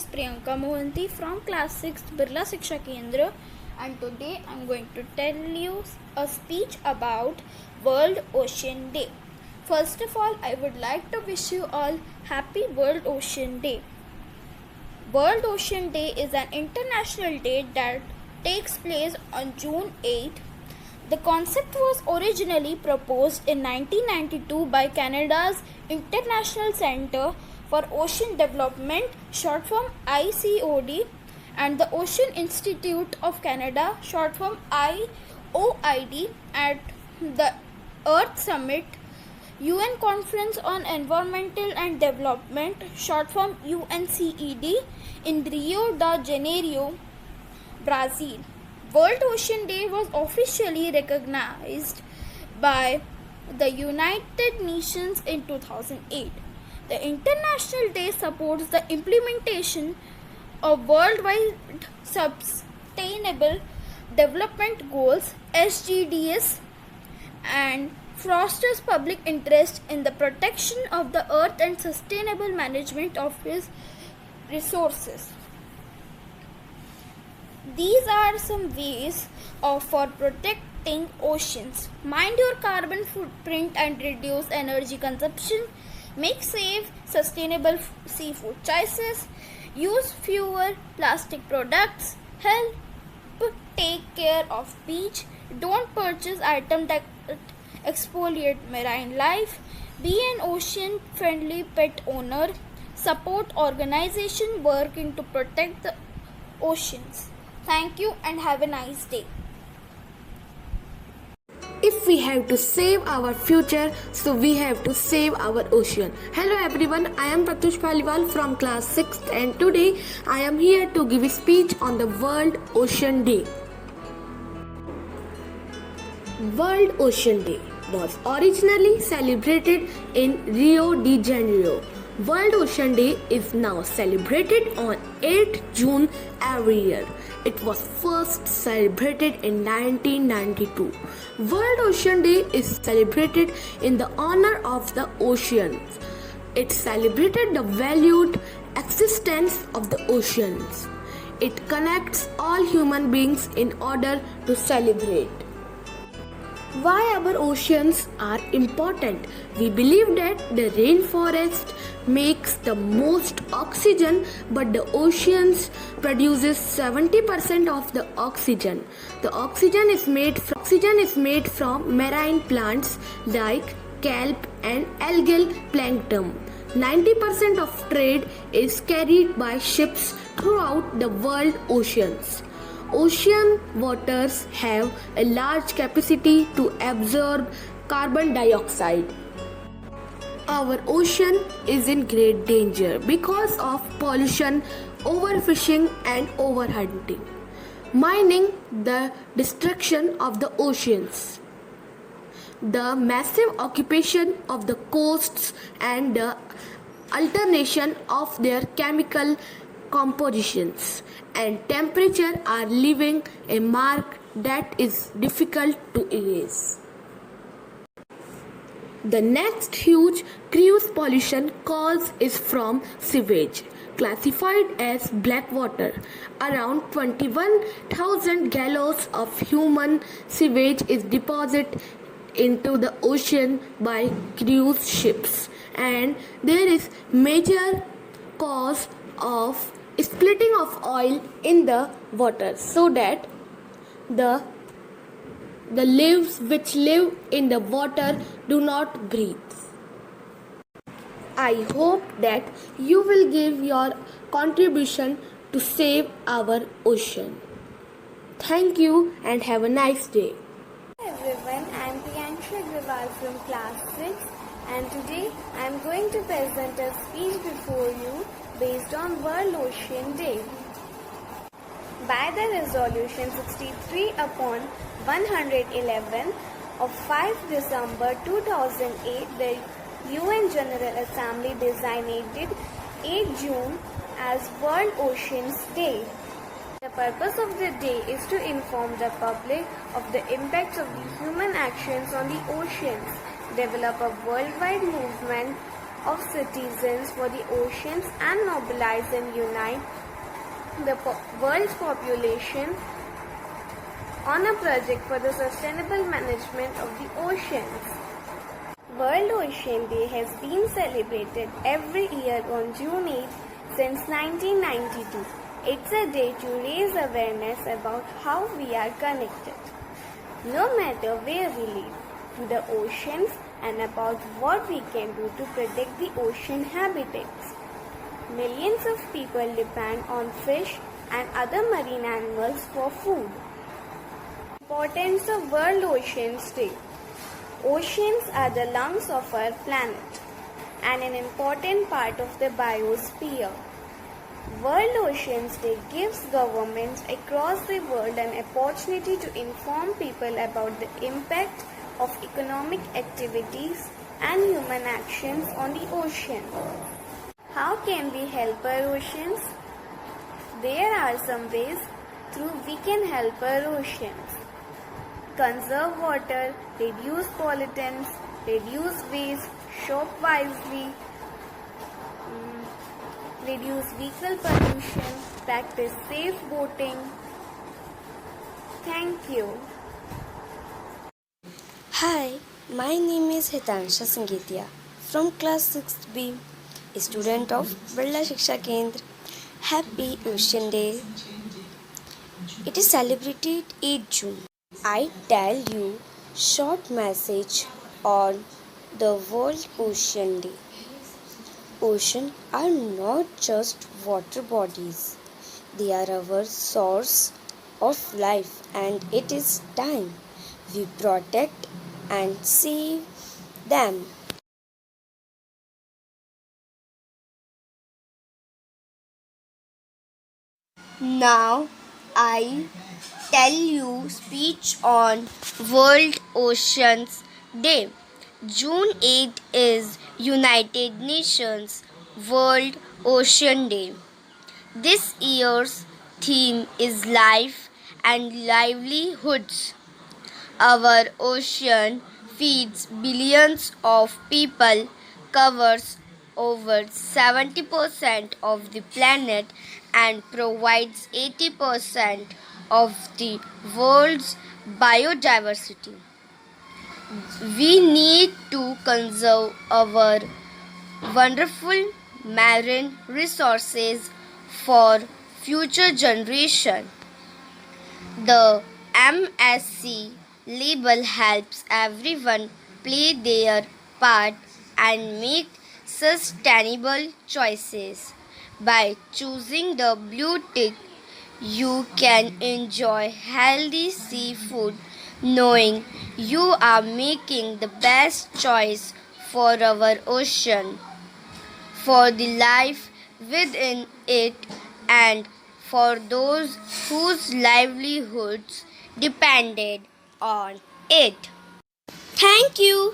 is Priyanka Mohanty from class 6 Birla Shiksha Kendra, and today I am going to tell you a speech about World Ocean Day. First of all, I would like to wish you all happy World Ocean Day. World Ocean Day is an international day that takes place on June 8. The concept was originally proposed in 1992 by Canada's International Centre for Ocean Development, short form ICOD, and the Ocean Institute of Canada, short form IOID, at the Earth Summit, UN Conference on Environmental and Development, short form UNCED, in Rio de Janeiro, Brazil. World Ocean Day was officially recognized by the United Nations in 2008. The International Day supports the implementation of worldwide sustainable development goals (SDGs) and fosters public interest in the protection of the earth and sustainable management of its resources. These are some ways for protecting oceans. Mind your carbon footprint and reduce energy consumption. Make safe, sustainable seafood choices. Use fewer plastic products. Help take care of beach. Don't purchase items that exfoliate marine life. Be an ocean-friendly pet owner. Support organizations working to protect the oceans. Thank you and have a nice day. If we have to save our future, so we have to save our ocean. Hello everyone, I am Pratush Paliwal from class 6th and today I am here to give a speech on the World Ocean Day. World Ocean Day was originally celebrated in Rio de Janeiro. World Ocean Day is now celebrated on 8th June every year. It was first celebrated in 1992. World Ocean Day is celebrated in the honor of the oceans. It celebrated the valued existence of the oceans. It connects all human beings in order to celebrate. Why our oceans are important? We believe that the rainforest makes the most oxygen, but the oceans produces 70% of the oxygen. The oxygen is made from marine plants like kelp and algal plankton. 90% of trade is carried by ships throughout the world oceans. Ocean waters have a large capacity to absorb carbon dioxide. Our ocean is in great danger because of pollution, overfishing and overhunting. Mining, the destruction of the oceans, the massive occupation of the coasts and the alteration of their chemical compositions and temperature are leaving a mark that is difficult to erase. The next huge cruise pollution cause is from sewage, classified as black water. Around 21,000 gallons of human sewage is deposited into the ocean by cruise ships, and there is major cause of splitting of oil in the water so that the lives which live in the water do not breathe. I hope that you will give your contribution to save our ocean. Thank you and have a nice day. Hi everyone, I am Priyanshu Agrawal from class 6 and today I am going to present a speech before you based on World Ocean Day. By the resolution 63 upon 111 of 5 December 2008, the UN General Assembly designated 8 June as World Oceans Day. The purpose of the day is to inform the public of the impacts of the human actions on the oceans, develop a worldwide movement of citizens for the oceans and mobilize and unite the world's population on a project for the sustainable management of the oceans. World Ocean Day has been celebrated every year on June 8 since 1992. It's a day to raise awareness about how we are connected, no matter where we live, to the oceans and about what we can do to protect the ocean habitats. Millions of people depend on fish and other marine animals for food. Importance of World Oceans Day. Oceans are the lungs of our planet and an important part of the biosphere. World Oceans Day gives governments across the world an opportunity to inform people about the impact of economic activities and human actions on the ocean. How can we help our oceans? There are some ways through we can help our oceans. Conserve water, reduce pollutants, reduce waste, shop wisely, reduce vehicle pollution, practice safe boating. Thank you. Hi, my name is Hitansha Sangetia from class 6B, a student of Birla Shiksha Kendra. Happy Ocean Day. It is celebrated 8 June. I tell you short message on the World Ocean Day. Oceans are not just water bodies. They are our source of life, and it is time we protect and save them. Now I tell you speech on World Oceans Day. June 8 is United Nations World Ocean Day. This year's theme is life and livelihoods. Our ocean feeds billions of people, covers over 70% of the planet, and provides 80% of the world's biodiversity. We need to conserve our wonderful marine resources for future generations. The MSC label helps everyone play their part and make sustainable choices. By choosing the blue tick, you can enjoy healthy seafood knowing you are making the best choice for our ocean, for the life within it, and for those whose livelihoods depended on it. Thank you.